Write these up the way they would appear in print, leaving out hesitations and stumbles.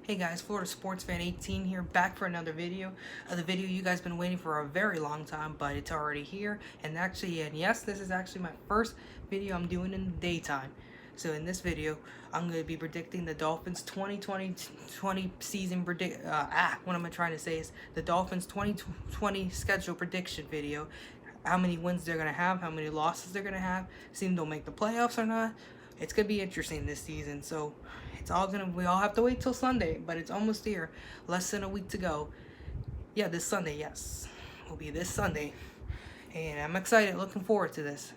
Hey guys, Florida Sports Fan 18 here, back for another video. The video you guys been waiting for a very long time, but it's already here. And yes, this is actually my first video I'm doing in the daytime. So in this video, I'm going to be predicting the Dolphins 2020 season what am I trying to say is the Dolphins 2020 schedule prediction video. How many wins they're going to have, how many losses they're going to have, see if they'll make the playoffs or not. It's going to be interesting this season, so we all have to wait till Sunday, but it's almost here. Less than a week to go. Yeah, this Sunday, yes. Will be this Sunday. And I'm excited, looking forward to this.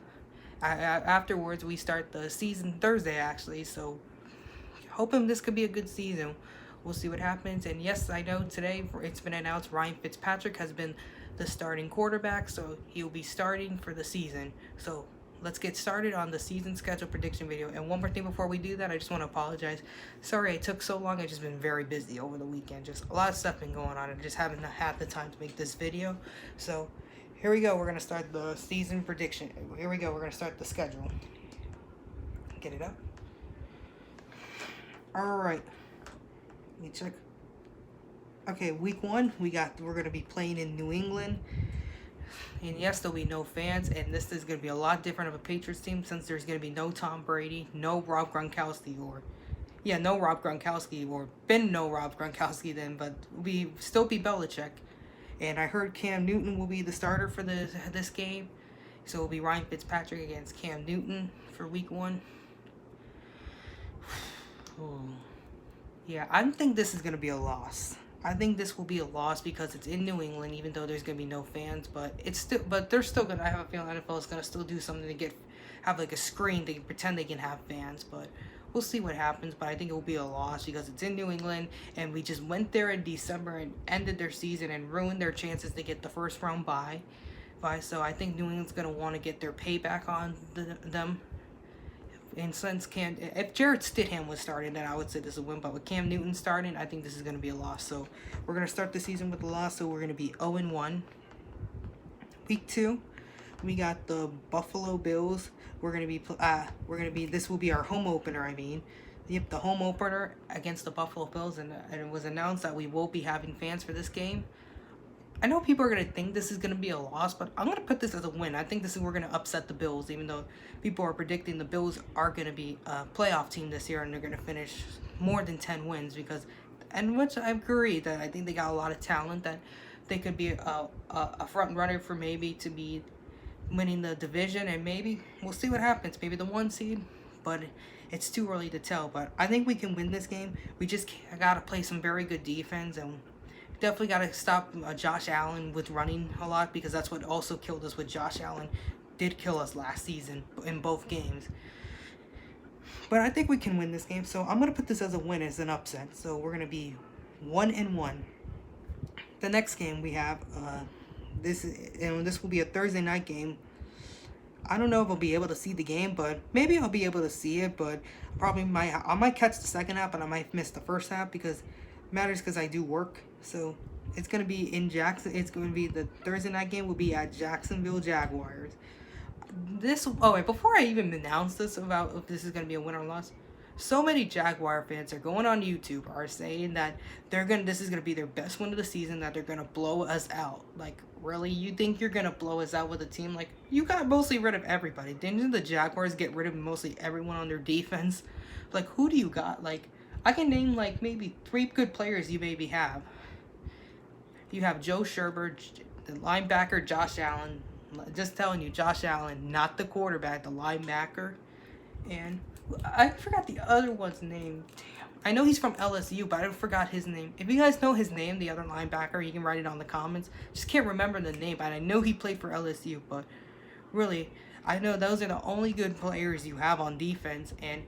Afterwards, we start the season Thursday, actually, so hoping this could be a good season. We'll see what happens. And yes, I know today it's been announced Ryan Fitzpatrick has been the starting quarterback, so he'll be starting for the season. So let's get started on the season schedule prediction video. And one more thing before we do that, I just want to apologize. Sorry it took so long. I've just been very busy over the weekend. Just a lot of stuff been going on. I just haven't had the time to make this video. So here we go. We're going to start the season prediction. Here we go. We're going to start the schedule. Get it up. All right. Let me check. Okay, week 1, we're going to be playing in New England. And yes, there'll be no fans, and this is going to be a lot different of a Patriots team since there's going to be no Tom Brady, no Rob Gronkowski, or no Rob Gronkowski then, but we still be Belichick. And I heard Cam Newton will be the starter for this game, so it'll be Ryan Fitzpatrick against Cam Newton for week 1. Yeah, I think this is going to be a loss. I think this will be a loss because it's in New England, even though there's gonna be no fans. But they're still gonna. I have a feeling NFL is gonna still do something to have like a screen to pretend they can have fans. But we'll see what happens. But I think it will be a loss because it's in New England, and we just went there in December and ended their season and ruined their chances to get the first round bye. So I think New England's gonna want to get their payback on them. And since if Jarrett Stidham was starting, then I would say this is a win. But with Cam Newton starting, I think this is going to be a loss. So we're going to start the season with a loss. So we're going to be 0-1. Week 2, we got the Buffalo Bills. This will be our home opener. Yep, the home opener against the Buffalo Bills, and it was announced that we will be having fans for this game. I know people are going to think this is going to be a loss, but I'm going to put this as a win. I think we're going to upset the Bills, even though people are predicting the Bills are going to be a playoff team this year and they're going to finish more than 10 wins which I agree that I think they got a lot of talent that they could be a front runner for maybe to be winning the division, and maybe we'll see what happens. Maybe the 1 seed, but it's too early to tell. But I think we can win this game. We just got to play some very good defense, and definitely got to stop Josh Allen with running a lot, because that's what also killed us with Josh Allen. Did kill us last season in both games. But I think we can win this game, so I'm going to put this as a win, as an upset. So we're going to be 1-1. The next game we have, this will be a Thursday night game. I don't know if I'll be able to see the game, but maybe I'll be able to see it. But I might catch the second half, but I might miss the first half because matters because I do work. So it's going to be in Jackson. It's going to be the Thursday night game will be at Jacksonville Jaguars. Before I even announce this about if this is going to be a win or loss, so many Jaguar fans are going on YouTube are saying that this is going to be their best win of the season, that they're going to blow us out. Like, really? You think you're going to blow us out with a team? Like, you got mostly rid of everybody. Didn't the Jaguars get rid of mostly everyone on their defense? Like, who do you got? Like, I can name like maybe 3 good players you maybe have. You have Joe Sherber, the linebacker, Josh Allen. Just telling you, Josh Allen, not the quarterback, the linebacker. And I forgot the other one's name. Damn. I know he's from LSU, but I forgot his name. If you guys know his name, the other linebacker, you can write it on the comments. Just can't remember the name, but I know he played for LSU. But really, I know those are the only good players you have on defense. And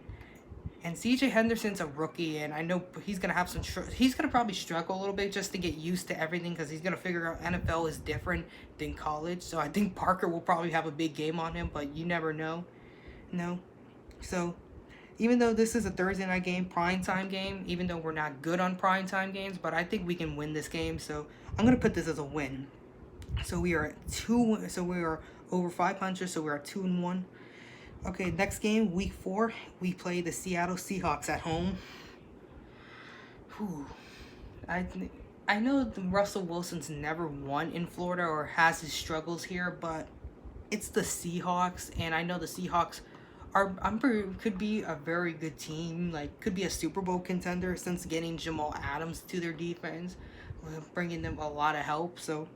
CJ Henderson's a rookie, and I know he's going to have he's going to probably struggle a little bit just to get used to everything, because he's going to figure out NFL is different than college. So I think Parker will probably have a big game on him, but you never know. No. So even though this is a Thursday night game, primetime game, even though we're not good on primetime games, but I think we can win this game. So I'm going to put this as a win. So we are over 500, so we're at 2-1. Okay, next game, week 4, we play the Seattle Seahawks at home. Whew. I I know Russell Wilson's never won in Florida or has his struggles here, but it's the Seahawks, and I know the Seahawks could be a very good team. Like, could be a Super Bowl contender since getting Jamal Adams to their defense, bringing them a lot of help. So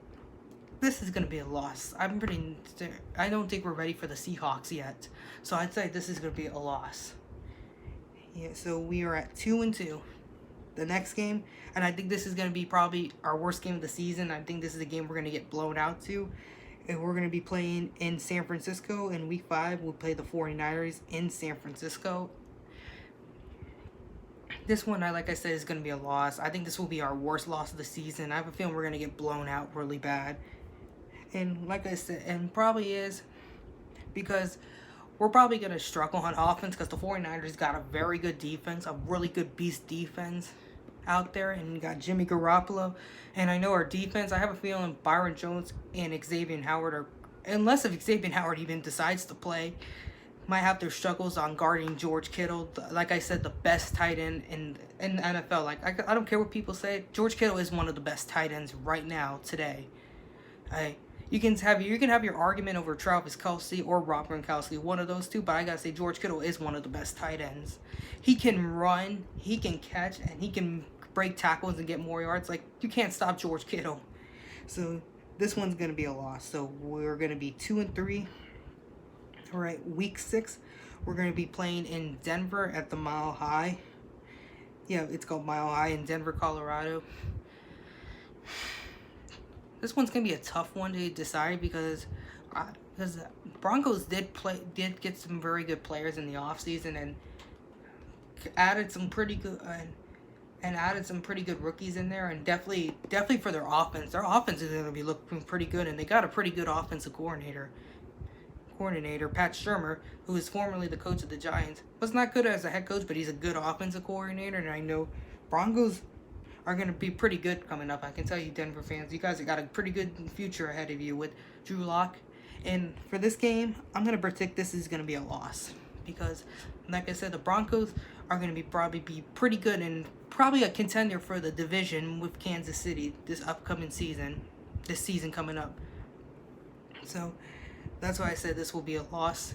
this is gonna be a loss. I don't think we're ready for the Seahawks yet. So I'd say this is gonna be a loss. Yeah. So we are at 2-2. The next game, and I think this is going to be probably our worst game of the season. I think this is a game we're going to get blown out to. And we're going to be playing in San Francisco in week 5. We'll play the 49ers in San Francisco. This one, like I said, is going to be a loss. I think this will be our worst loss of the season. I have a feeling we're going to get blown out really bad. And like I said, and probably is because we're probably going to struggle on offense because the 49ers got a very good defense, a really good beast defense out there, and you got Jimmy Garoppolo. And I know our defense, I have a feeling Byron Jones and Xavier Howard are, unless if Xavier Howard even decides to play, might have their struggles on guarding George Kittle. Like I said, the best tight end in the NFL. Like, I don't care what people say. George Kittle is one of the best tight ends right now, today. You can have your argument over Travis Kelce or Rob Gronkowski, one of those two, but I gotta say George Kittle is one of the best tight ends. He can run, he can catch, and he can break tackles and get more yards. Like, you can't stop George Kittle. So this one's gonna be a loss. So we're gonna be 2-3. All right, week 6, we're gonna be playing in Denver at the Mile High. Yeah, it's called Mile High in Denver, Colorado. This one's gonna be a tough one to decide because Broncos did get some very good players in the offseason and added some pretty good added some pretty good rookies in there, and definitely for their offense. Their offense is gonna be looking pretty good, and they got a pretty good offensive coordinator, Pat Shurmur, who is formerly the coach of the Giants. Was not good as a head coach, but he's a good offensive coordinator, and I know Broncos are going to be pretty good coming up. I can tell you, Denver fans, you guys have got a pretty good future ahead of you with Drew Lock. And for this game, I'm going to predict this is going to be a loss because, like I said, the Broncos are going to probably be pretty good and probably a contender for the division with Kansas City this season coming up. So that's why I said this will be a loss.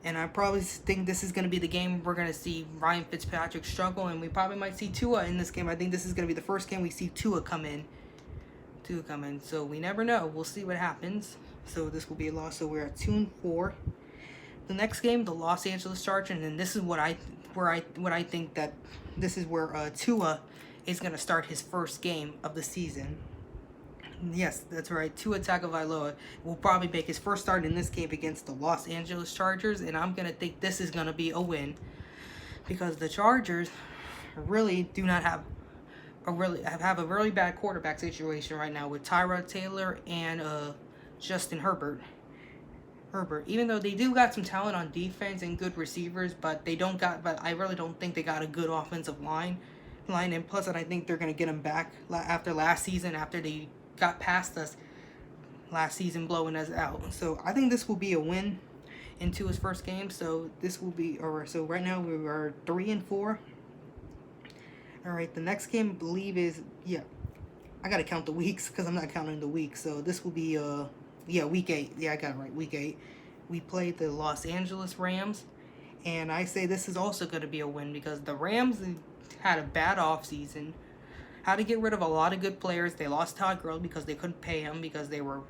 And I probably think this is going to be the game we're going to see Ryan Fitzpatrick struggle, and we probably might see Tua in this game. I think this is going to be the first game we see Tua come in. So we never know. We'll see what happens. So this will be a loss. So we're at 2-4. The next game, the Los Angeles Chargers, and this is what I think that this is where Tua is going to start his first game of the season. Yes, that's right. Tua Tagovailoa will probably make his first start in this game against the Los Angeles Chargers, and I'm going to think this is going to be a win because the Chargers really do not have a really bad quarterback situation right now with Tyrod Taylor and Justin Herbert. Even though they do got some talent on defense and good receivers, but I really don't think they got a good offensive line, and plus I think they're going to get them back after last season, after they got past us last season, blowing us out. So I think this will be a win into his first game. So this will be, so right now we are 3-4. All right, the next game I believe is, I gotta count the weeks because I'm not counting the weeks. So this will be week 8. Yeah, I got it right, week 8. We played the Los Angeles Rams, and I say this is also going to be a win because the Rams had a bad offseason. Had to get rid of a lot of good players. They lost Todd Gurley because they couldn't pay him because they were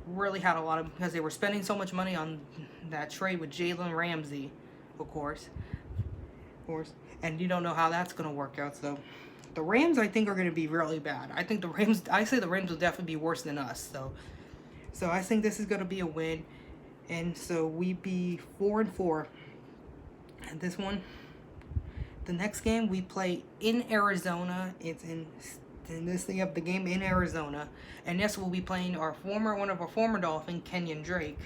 spending so much money on that trade with Jalen Ramsey, of course. And you don't know how that's going to work out. So the Rams, I think, are going to be really bad. I say the Rams will definitely be worse than us. So I think this is going to be a win. And so we be 4-4. And this one, the next game we play in Arizona. It's in the game in Arizona, and yes, we'll be playing one of our former Dolphin, Kenyon Drake.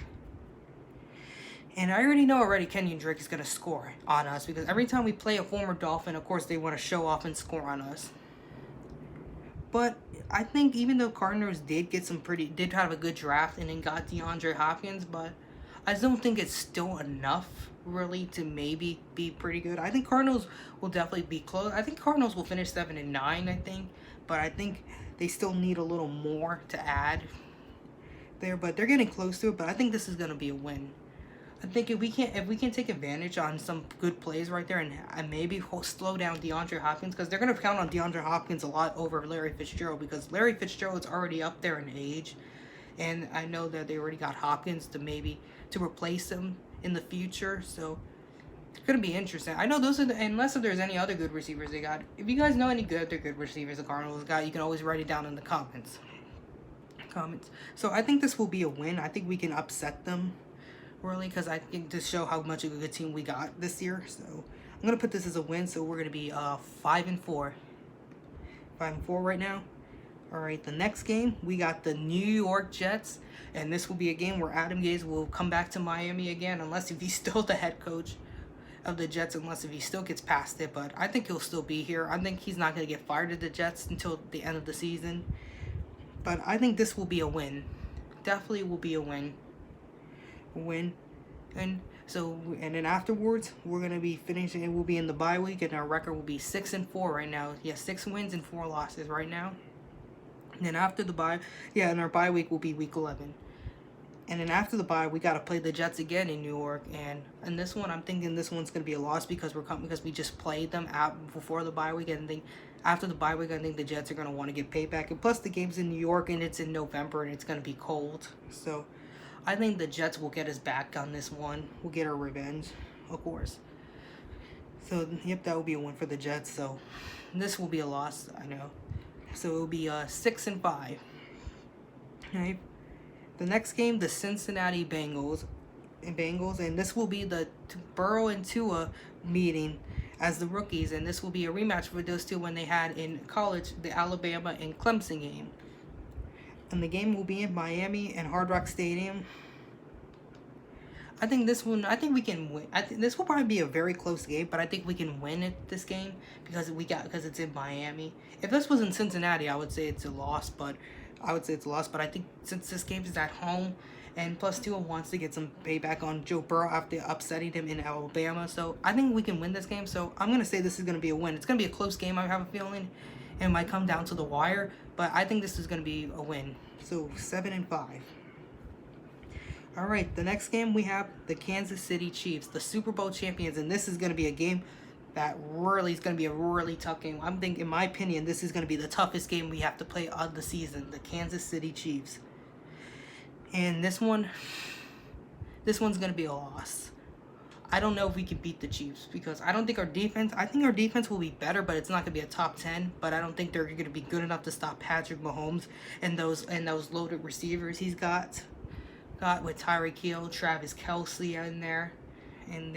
And I already know Kenyon Drake is going to score on us because every time we play a former Dolphin, of course, they want to show off and score on us. But I think even though Cardinals did have a good draft and then got DeAndre Hopkins, but I just don't think it's still enough really to maybe be pretty good. I think Cardinals will definitely be close. I think Cardinals will finish 7-9. I think, but I think they still need a little more to add there. But they're getting close to it. But I think this is gonna be a win. I think if we can take advantage on some good plays right there and maybe slow down DeAndre Hopkins, because they're gonna count on DeAndre Hopkins a lot over Larry Fitzgerald, because Larry Fitzgerald's already up there in age, and I know that they already got Hopkins to replace him in the future. So it's gonna be interesting. I know those are unless if there's any other good receivers they got. If you guys know any good receivers the Cardinals got, you can always write it down in the comments. So I think this will be a win. I think we can upset them really, because I think to show how much of a good team we got this year. So I'm gonna put this as a win. So we're gonna be 5-4, 5-4 right now. All right, the next game we got the New York Jets, and this will be a game where Adam Gase will come back to Miami again, unless if he's still the head coach of the Jets, unless if he still gets past it. But I think he'll still be here. I think he's not gonna get fired at the Jets until the end of the season. But I think this will be a win. Definitely will be a win. And then afterwards we're gonna be finishing. It will be in the bye week, and our record will be 6-4 right now. Yeah, 6 wins and 4 losses right now. And then after the bye, and our bye week will be week 11. And then after the bye, we gotta play the Jets again in New York. And this one, I'm thinking this one's gonna be a loss because we just played them out before the bye week, and then after the bye week, I think the Jets are gonna want to get payback. And plus, the game's in New York, and it's in November, and it's gonna be cold. So I think the Jets will get us back on this one. We'll get our revenge, of course. So, yep, that will be a win for the Jets. So this will be a loss, I know. So it will be 6-5. Right. The next game, the Cincinnati Bengals, and this will be the Burrow and Tua meeting as the rookies, and this will be a rematch for those two when they had in college the Alabama and Clemson game. And the game will be in Miami and Hard Rock Stadium. I think we can win. I think this will probably be a very close game, but I think we can win this game because it's in Miami. If this was in Cincinnati, I would say it's a loss, but I think since this game is at home, and plus Tua wants to get some payback on Joe Burrow after upsetting him in Alabama, so I think we can win this game. So I'm gonna say this is gonna be a win. It's gonna be a close game, I have a feeling. It might come down to the wire, but I think this is going to be a win. So 7-5. All right, the next game we have the Kansas City Chiefs, the Super Bowl champions, and this is going to be a game that really is going to be a really tough game. I'm thinking, in my opinion, this is going to be the toughest game we have to play of the season, the Kansas City Chiefs. And this one's going to be a loss. I don't know if we can beat the Chiefs because I think our defense will be better, but it's not going to be a top 10. But I don't think they're going to be good enough to stop Patrick Mahomes and those loaded receivers he's got with Tyreek Hill, Travis Kelce in there. And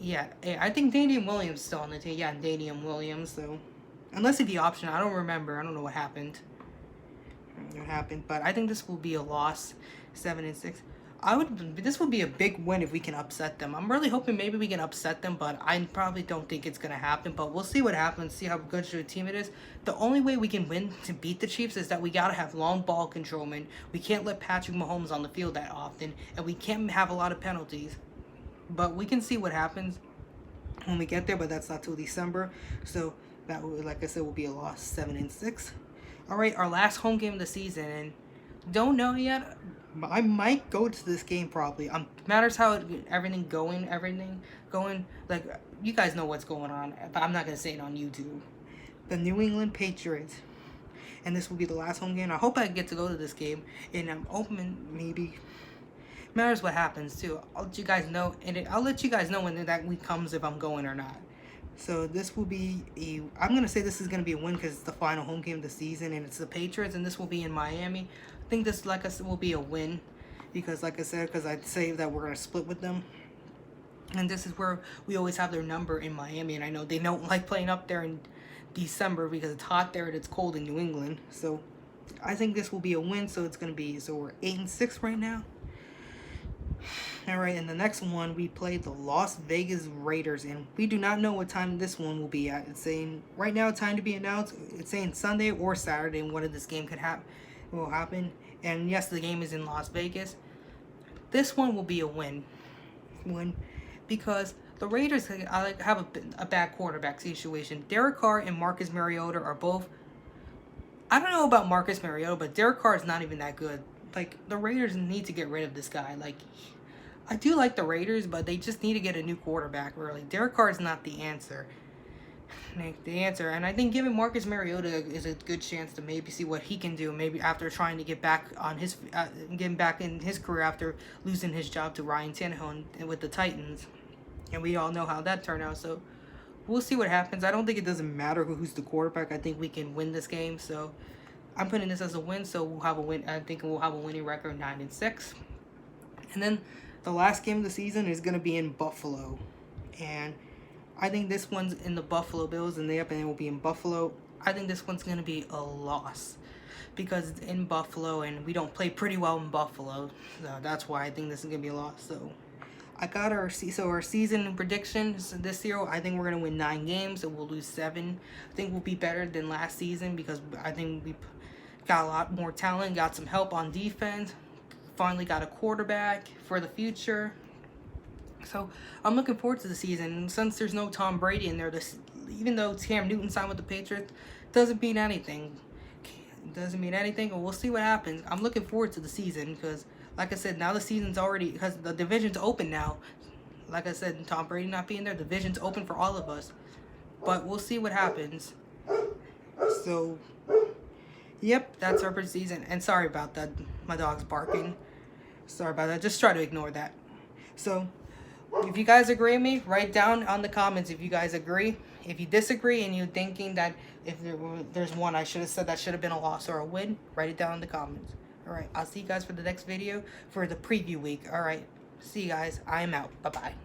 yeah, I think Damian Williams is still on the team. Yeah, Damian Williams. So unless if he optioned, I don't remember. I don't know what happened. But I think this will be a loss, 7-6. This would be a big win if we can upset them. I'm really hoping maybe we can upset them, but I probably don't think it's going to happen. But we'll see what happens, see how good of a team it is. The only way we can win to beat the Chiefs is that we got to have long ball controlment. We can't let Patrick Mahomes on the field that often, and we can't have a lot of penalties. But we can see what happens when we get there, but that's not till December. So that, like I said, will be a loss, 7-6. All right, our last home game of the season, and don't know yet. I might go to this game probably. Matters how everything going. Like, you guys know what's going on, but I'm not gonna say it on YouTube. The New England Patriots, and this will be the last home game. I hope I get to go to this game, and I'm open maybe. Matters what happens too. I'll let you guys know, and I'll let you guys know when that week comes if I'm going or not. So this will be I'm gonna say this is gonna be a win because it's the final home game of the season, and it's the Patriots, and this will be in Miami. I think this, like I said, will be a win because, like I said, because I'd say that we're going to split with them. And this is where we always have their number in Miami. And I know they don't like playing up there in December because it's hot there and it's cold in New England. So I think this will be a win. So it's going to be, so we're 8-6 right now. All right, and the next one, we play the Las Vegas Raiders, and we do not know what time this one will be at. It's saying right now, time to be announced. It's saying Sunday or Saturday, and one of this game will happen. And yes, the game is in Las Vegas. this one will be a win. Because the Raiders have a bad quarterback situation. Derek Carr and Marcus Mariota are both. I don't know about Marcus Mariota, but Derek Carr is not even that good. Like, the Raiders need to get rid of this guy. Like, I do like the Raiders, but they just need to get a new quarterback, really. Derek Carr is not the answer. And I think giving Marcus Mariota is a good chance to maybe see what he can do. Maybe after trying to get back on his, getting back in his career after losing his job to Ryan Tannehill with the Titans, and we all know how that turned out. So we'll see what happens. I don't think it doesn't matter who's the quarterback. I think we can win this game. So I'm putting this as a win. So we'll have a win. I think we'll have a winning record, 9-6. And then the last game of the season is gonna be in Buffalo, and I think this one's in the Buffalo Bills, and it will be in Buffalo. I think this one's going to be a loss because it's in Buffalo, and we don't play pretty well in Buffalo. So that's why I think this is going to be a loss. So I got our season predictions this year. I think we're going to win 9 games, and we'll lose 7. I think we'll be better than last season because I think we got a lot more talent, got some help on defense, finally got a quarterback for the future. So I'm looking forward to the season. And since there's no Tom Brady in there, even though Cam Newton signed with the Patriots, doesn't mean anything. And we'll see what happens. I'm looking forward to the season because, like I said, now the season's already, because the division's open now. Like I said, Tom Brady not being there, the division's open for all of us. But we'll see what happens. So, yep, that's our preseason. And sorry about that. My dog's barking. Sorry about that. Just try to ignore that. So, if you guys agree with me, write down on the comments if you guys agree. If you disagree and you're thinking that if there's one I should have said that should have been a loss or a win, write it down in the comments. Alright, I'll see you guys for the next video for the preview week. Alright, see you guys. I am out. Bye-bye.